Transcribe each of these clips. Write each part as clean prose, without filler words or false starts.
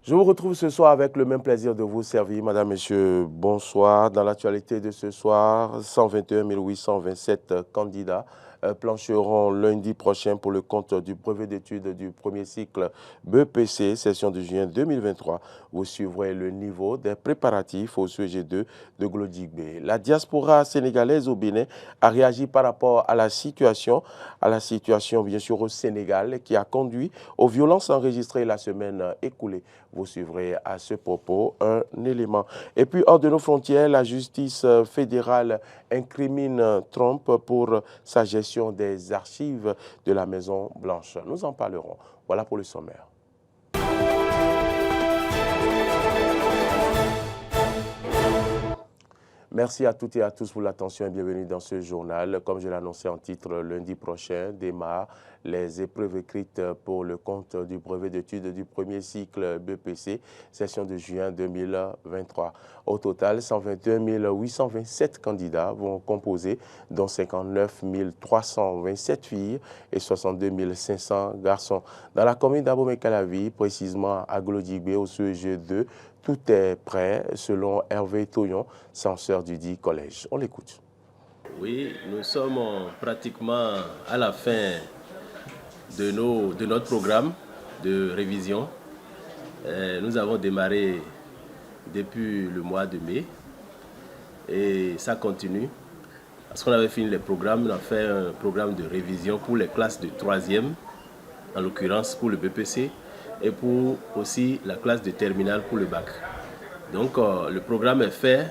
Je vous retrouve ce soir avec le même plaisir de vous servir. Madame, Messieurs, bonsoir. Dans l'actualité de ce soir, 121 827 candidats plancheront lundi prochain pour le compte du brevet d'études du premier cycle BEPC, session de juin 2023. Vous suivrez le niveau des préparatifs au CEG2 de Glodjigbe. La diaspora sénégalaise au Bénin a réagi par rapport à la situation bien sûr au Sénégal qui a conduit aux violences enregistrées la semaine écoulée. Vous suivrez à ce propos un élément. Et puis, hors de nos frontières, la justice fédérale incrimine Trump pour sa gestion des archives de la Maison-Blanche. Nous en parlerons. Voilà pour le sommaire. Merci à toutes et à tous pour l'attention et bienvenue dans ce journal. Comme je l'ai annoncé en titre, lundi prochain démarrent les épreuves écrites pour le compte du brevet d'études du premier cycle BEPC, session de juin 2023. Au total, 121 827 candidats vont composer, dont 59 327 filles et 62 500 garçons. Dans la commune d'Abomey-Calavi, précisément à Glodjigbe, au CEG2, tout est prêt, selon Hervé Toyon, censeur du dit collège. On l'écoute. Oui, nous sommes pratiquement à la fin de notre programme de révision. Nous avons démarré depuis le mois de mai et ça continue. Parce qu'on avait fini les programmes, on a fait un programme de révision pour les classes de 3e, en l'occurrence pour le BPC, et pour aussi la classe de terminale pour le bac. Donc le programme est fait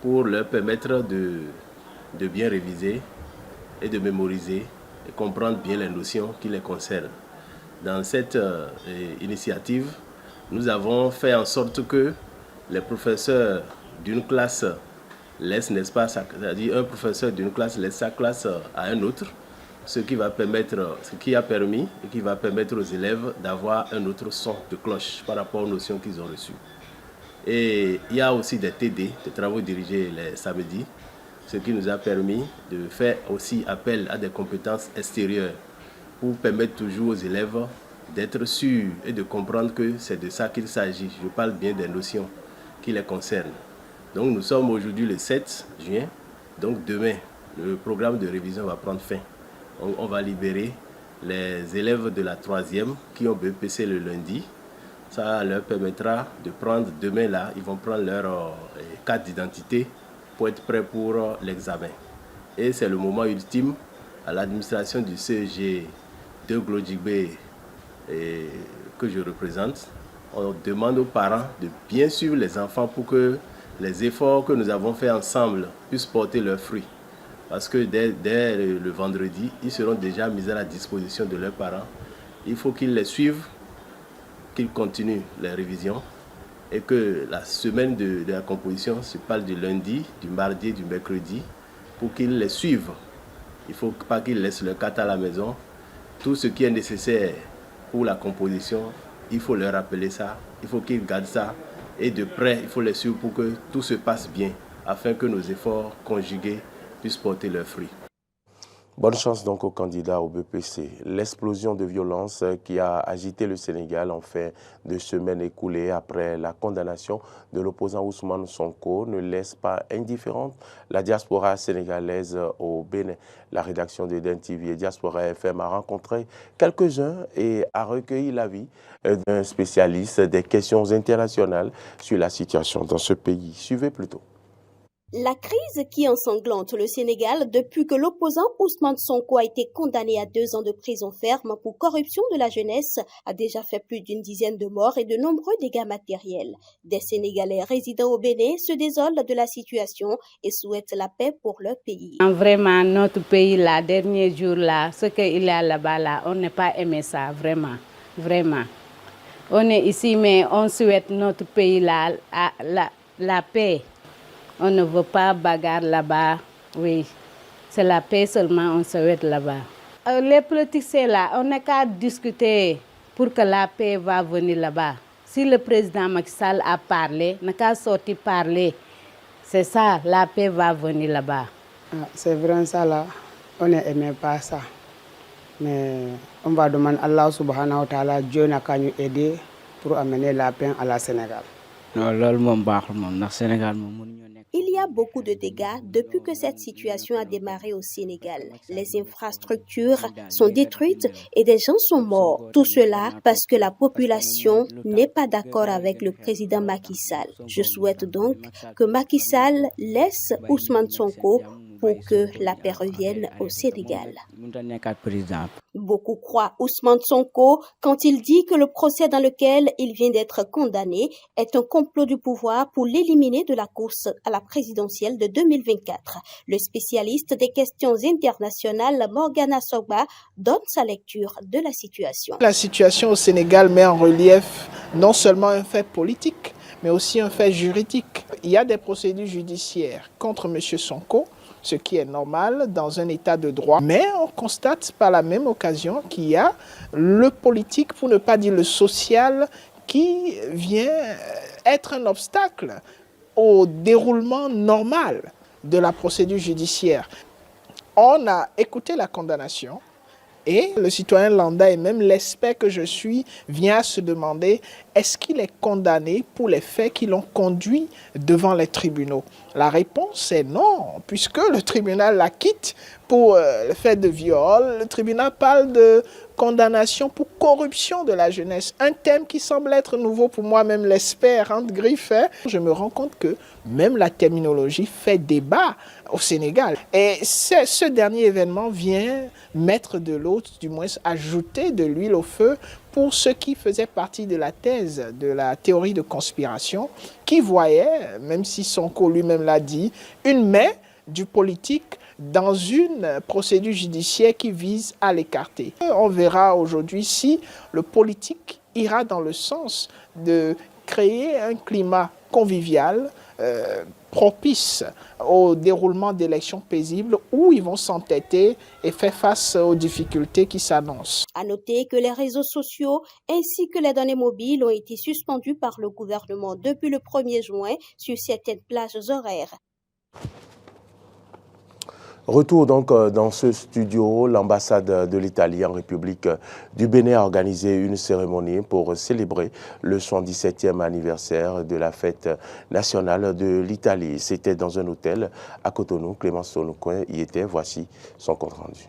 pour leur permettre de bien réviser et de mémoriser et comprendre bien les notions qui les concernent. Dans cette initiative, nous avons fait en sorte que les professeurs d'une classe laissent, n'est-ce pas, c'est-à-dire un professeur d'une classe laisse sa classe à un autre, ce qui a permis et qui va permettre aux élèves d'avoir un autre son de cloche par rapport aux notions qu'ils ont reçues. Et il y a aussi des TD, des travaux dirigés les samedis, ce qui nous a permis de faire aussi appel à des compétences extérieures pour permettre toujours aux élèves d'être sûrs et de comprendre que c'est de ça qu'il s'agit. Je parle bien des notions qui les concernent. Donc nous sommes aujourd'hui le 7 juin, donc demain, le programme de révision va prendre fin. On va libérer les élèves de la 3e qui ont BEPC le lundi. Ça leur permettra de prendre demain là, ils vont prendre leur carte d'identité pour être prêts pour l'examen. Et c'est le moment ultime à l'administration du CEG de Glodjigbe que je représente. On demande aux parents de bien suivre les enfants pour que les efforts que nous avons faits ensemble puissent porter leurs fruits. Parce que dès le vendredi, ils seront déjà mis à la disposition de leurs parents. Il faut qu'ils les suivent, qu'ils continuent les révisions et que la semaine de la composition se parle du lundi, du mardi et du mercredi pour qu'ils les suivent. Il ne faut pas qu'ils laissent leur carte à la maison. Tout ce qui est nécessaire pour la composition, il faut leur rappeler ça, il faut qu'ils gardent ça et de près, il faut les suivre pour que tout se passe bien afin que nos efforts conjugués puissent porter leurs fruits. Bonne chance donc aux candidats au BEPC. L'explosion de violence qui a agité le Sénégal en fin de semaine écoulée après la condamnation de l'opposant Ousmane Sonko ne laisse pas indifférente la diaspora sénégalaise au Bénin. La rédaction de DEN TV et Diaspora FM a rencontré quelques-uns et a recueilli l'avis d'un spécialiste des questions internationales sur la situation dans ce pays. Suivez plutôt. La crise qui ensanglante le Sénégal depuis que l'opposant Ousmane Sonko a été condamné à 2 ans de prison ferme pour corruption de la jeunesse a déjà fait plus d'une dizaine de morts et de nombreux dégâts matériels. Des Sénégalais résidant au Bénin se désolent de la situation et souhaitent la paix pour leur pays. Vraiment, notre pays, là, dernier jour, là, ce qu'il y a là-bas, là, on n'a pas aimé ça, vraiment, vraiment. On est ici, mais on souhaite notre pays, là, la paix. On ne veut pas bagarre là-bas, oui. C'est la paix seulement, on souhaite là-bas. Les politiciens là, on n'a qu'à discuter pour que la paix va venir là-bas. Si le président Macky Sall a parlé, n'a qu'à sortir parler. C'est ça, la paix va venir là-bas. C'est vrai ça là, on n'aimait pas ça. Mais on va demander à Allah subhanahu wa ta'ala, Dieu n'a qu'à nous aider pour amener la paix à la Sénégal. Il y a beaucoup de dégâts depuis que cette situation a démarré au Sénégal. Les infrastructures sont détruites et des gens sont morts. Tout cela parce que la population n'est pas d'accord avec le président Macky Sall. Je souhaite donc que Macky Sall laisse Ousmane Sonko pour que la paix revienne au Sénégal. Beaucoup croient Ousmane Sonko quand il dit que le procès dans lequel il vient d'être condamné est un complot du pouvoir pour l'éliminer de la course à la présidentielle de 2024. Le spécialiste des questions internationales, Morgana Sogba, donne sa lecture de la situation. La situation au Sénégal met en relief non seulement un fait politique, mais aussi un fait juridique. Il y a des procédures judiciaires contre M. Sonko, ce qui est normal dans un état de droit. Mais on constate par la même occasion qu'il y a le politique, pour ne pas dire le social, qui vient être un obstacle au déroulement normal de la procédure judiciaire. On a écouté la condamnation et le citoyen lambda et même l'expert que je suis vient à se demander est-ce qu'il est condamné pour les faits qui l'ont conduit devant les tribunaux? La réponse est non, puisque le tribunal l'acquitte pour le fait de viol. Le tribunal parle de condamnation pour corruption de la jeunesse, un thème qui semble être nouveau pour moi-même, l'expert entre griffes. Je me rends compte que même la terminologie fait débat au Sénégal. Et ce dernier événement vient mettre de l'eau, du moins ajouter de l'huile au feu pour ce qui faisait partie de la thèse, de la théorie de conspiration, qui voyait, même si Sonko lui-même l'a dit, une main du politique dans une procédure judiciaire qui vise à l'écarter. On verra aujourd'hui si le politique ira dans le sens de créer un climat convivial, propice au déroulement d'élections paisibles où ils vont s'entêter et faire face aux difficultés qui s'annoncent. À noter que les réseaux sociaux ainsi que les données mobiles ont été suspendus par le gouvernement depuis le 1er juin sur certaines plages horaires. Retour donc dans ce studio, l'ambassade de l'Italie en République du Bénin a organisé une cérémonie pour célébrer le 77e anniversaire de la fête nationale de l'Italie. C'était dans un hôtel à Cotonou. Clémence Sonoucoin y était. Voici son compte rendu.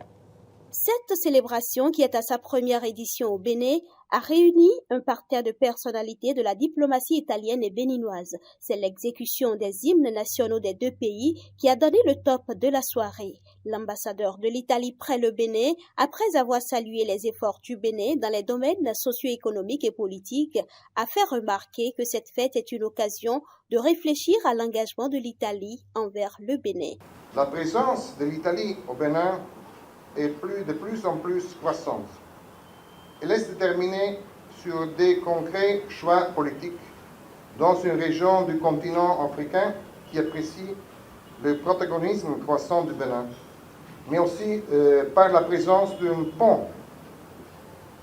Cette célébration, qui est à sa première édition au Bénin, a réuni un parterre de personnalités de la diplomatie italienne et béninoise. C'est l'exécution des hymnes nationaux des deux pays qui a donné le top de la soirée. L'ambassadeur de l'Italie près le Bénin, après avoir salué les efforts du Bénin dans les domaines socio-économiques et politiques, a fait remarquer que cette fête est une occasion de réfléchir à l'engagement de l'Italie envers le Bénin. La présence de l'Italie au Bénin est de plus en plus croissante. Elle est déterminée sur des concrets choix politiques dans une région du continent africain qui apprécie le protagonisme croissant du Bénin, mais aussi par la présence d'un pont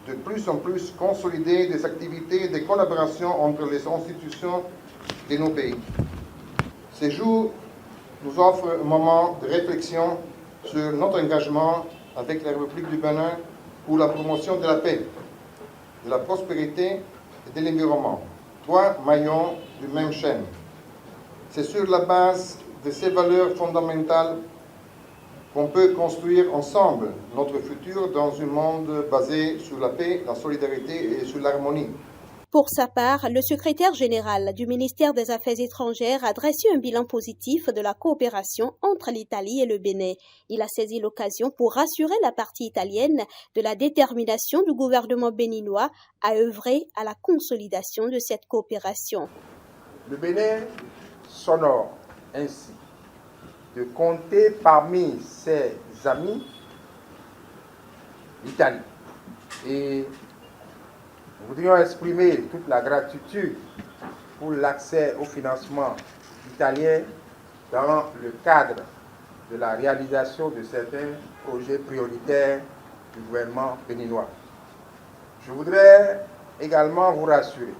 de plus en plus consolidé des activités de collaboration entre les institutions de nos pays. Ces jours nous offrent un moment de réflexion sur notre engagement avec la République du Bénin pour la promotion de la paix, de la prospérité et de l'environnement. Trois maillons du même chaîne. C'est sur la base de ces valeurs fondamentales qu'on peut construire ensemble notre futur dans un monde basé sur la paix, la solidarité et sur l'harmonie. Pour sa part, le secrétaire général du ministère des Affaires étrangères a dressé un bilan positif de la coopération entre l'Italie et le Bénin. Il a saisi l'occasion pour rassurer la partie italienne de la détermination du gouvernement béninois à œuvrer à la consolidation de cette coopération. Le Bénin s'honore ainsi de compter parmi ses amis l'Italie. Et nous voudrions exprimer toute la gratitude pour l'accès au financement italien dans le cadre de la réalisation de certains projets prioritaires du gouvernement béninois. Je voudrais également vous rassurer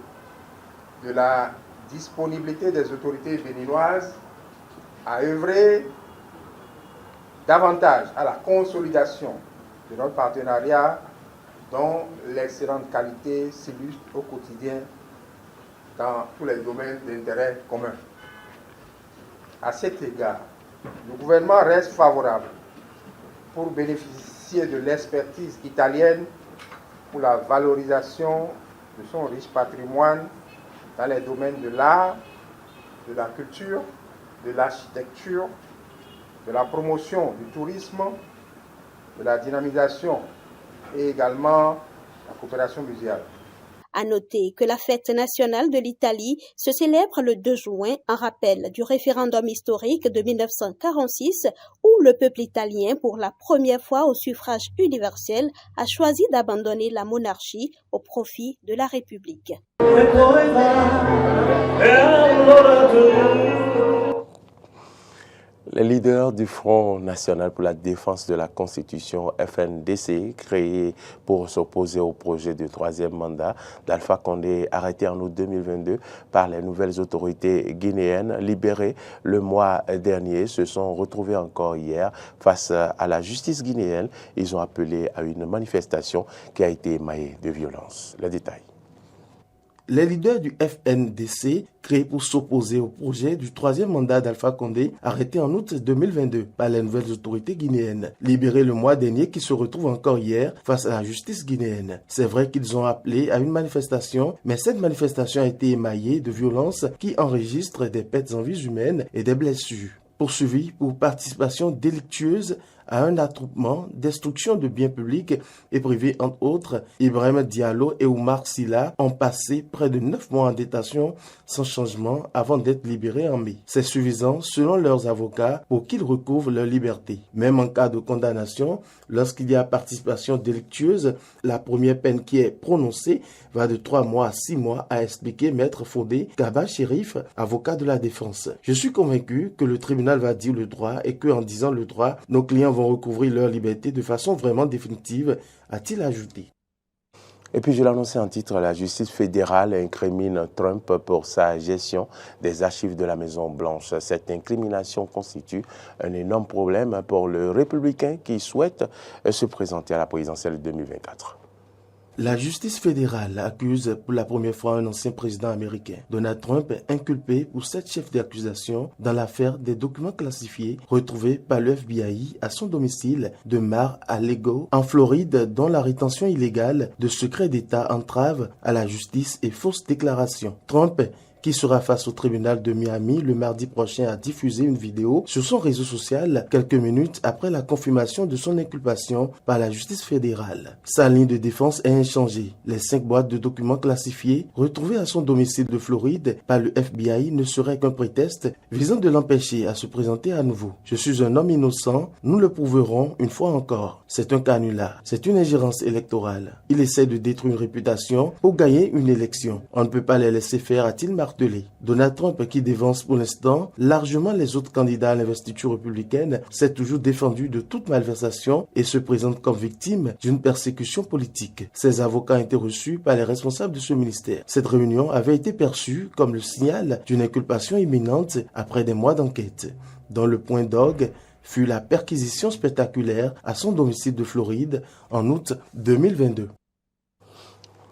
de la disponibilité des autorités béninoises à œuvrer davantage à la consolidation de notre partenariat dont l'excellente qualité s'illustre au quotidien dans tous les domaines d'intérêt commun. À cet égard, le gouvernement reste favorable pour bénéficier de l'expertise italienne pour la valorisation de son riche patrimoine dans les domaines de l'art, de la culture, de l'architecture, de la promotion du tourisme, de la dynamisation et également la coopération muséale. À noter que la fête nationale de l'Italie se célèbre le 2 juin en rappel du référendum historique de 1946 où le peuple italien, pour la première fois au suffrage universel, a choisi d'abandonner la monarchie au profit de la République. Les leaders du Front national pour la défense de la Constitution, FNDC, créé pour s'opposer au projet de troisième mandat d'Alpha Condé, arrêté en août 2022 par les nouvelles autorités guinéennes, libérés le mois dernier, se sont retrouvés encore hier face à la justice guinéenne. Ils ont appelé à une manifestation qui a été émaillée de violence. Les détails. Les leaders du FNDC, créés pour s'opposer au projet du troisième mandat d'Alpha Condé, arrêté en août 2022 par les nouvelles autorités guinéennes, libérés le mois dernier, qui se retrouvent encore hier face à la justice guinéenne. C'est vrai qu'ils ont appelé à une manifestation, mais cette manifestation a été émaillée de violences qui enregistrent des pertes en vies humaines et des blessures. Poursuivis pour participation délictueuse à un attroupement, destruction de biens publics et privés entre autres, Ibrahim Diallo et Oumar Silla ont passé près de 9 mois en détention sans changement avant d'être libérés en mai. C'est suffisant selon leurs avocats pour qu'ils recouvrent leur liberté. Même en cas de condamnation, lorsqu'il y a participation délictueuse, la première peine qui est prononcée va de 3 mois à 6 mois, a expliqué Maître Fodé Kaba Chérif, avocat de la défense. Je suis convaincu que le tribunal va dire le droit et qu'en disant le droit, nos clients vont recouvrir leur liberté de façon vraiment définitive, a-t-il ajouté. Et puis je l'ai annoncé en titre, la justice fédérale incrimine Trump pour sa gestion des archives de la Maison-Blanche. Cette incrimination constitue un énorme problème pour le républicain qui souhaite se présenter à la présidentielle 2024. La justice fédérale accuse pour la première fois un ancien président américain. Donald Trump est inculpé pour 7 chefs d'accusation dans l'affaire des documents classifiés retrouvés par le FBI à son domicile de Mar-a-Lago, en Floride, dont la rétention illégale de secrets d'État entrave à la justice et fausse déclaration. Trump, qui sera face au tribunal de Miami le mardi prochain, a diffusé une vidéo sur son réseau social quelques minutes après la confirmation de son inculpation par la justice fédérale. Sa ligne de défense est inchangée. Les 5 boîtes de documents classifiés retrouvées à son domicile de Floride par le FBI ne seraient qu'un prétexte visant de l'empêcher à se présenter à nouveau. Je suis un homme innocent, nous le prouverons une fois encore. C'est un canular, c'est une ingérence électorale. Il essaie de détruire une réputation pour gagner une élection. On ne peut pas les laisser faire, a-t-il martelé. Donald Trump, qui dévance pour l'instant largement les autres candidats à l'investiture républicaine, s'est toujours défendu de toute malversation et se présente comme victime d'une persécution politique. Ses avocats ont été reçus par les responsables de ce ministère. Cette réunion avait été perçue comme le signal d'une inculpation imminente après des mois d'enquête, dont le point d'orgue fut la perquisition spectaculaire à son domicile de Floride en août 2022.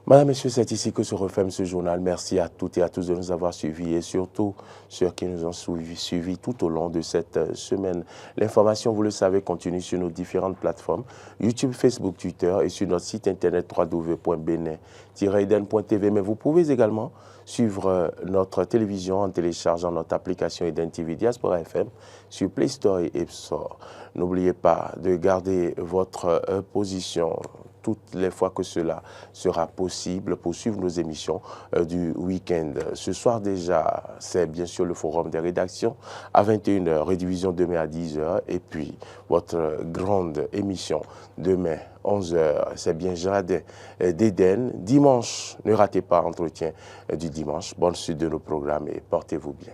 Madame, Messieurs, c'est ici que se referme ce journal. Merci à toutes et à tous de nous avoir suivis et surtout ceux qui nous ont suivis tout au long de cette semaine. L'information, vous le savez, continue sur nos différentes plateformes, YouTube, Facebook, Twitter et sur notre site internet www.benin-eden.tv. Mais vous pouvez également suivre notre télévision en téléchargeant notre application Eden TV Diaspora FM sur Play Store et App Store. N'oubliez pas de garder votre position toutes les fois que cela sera possible pour suivre nos émissions du week-end. Ce soir déjà, c'est bien sûr le forum des rédactions à 21h, rediffusion demain à 10h et puis votre grande émission demain 11h, c'est bien Jardin d'Éden. Dimanche, ne ratez pas l'entretien du dimanche. Bonne suite de nos programmes et portez-vous bien.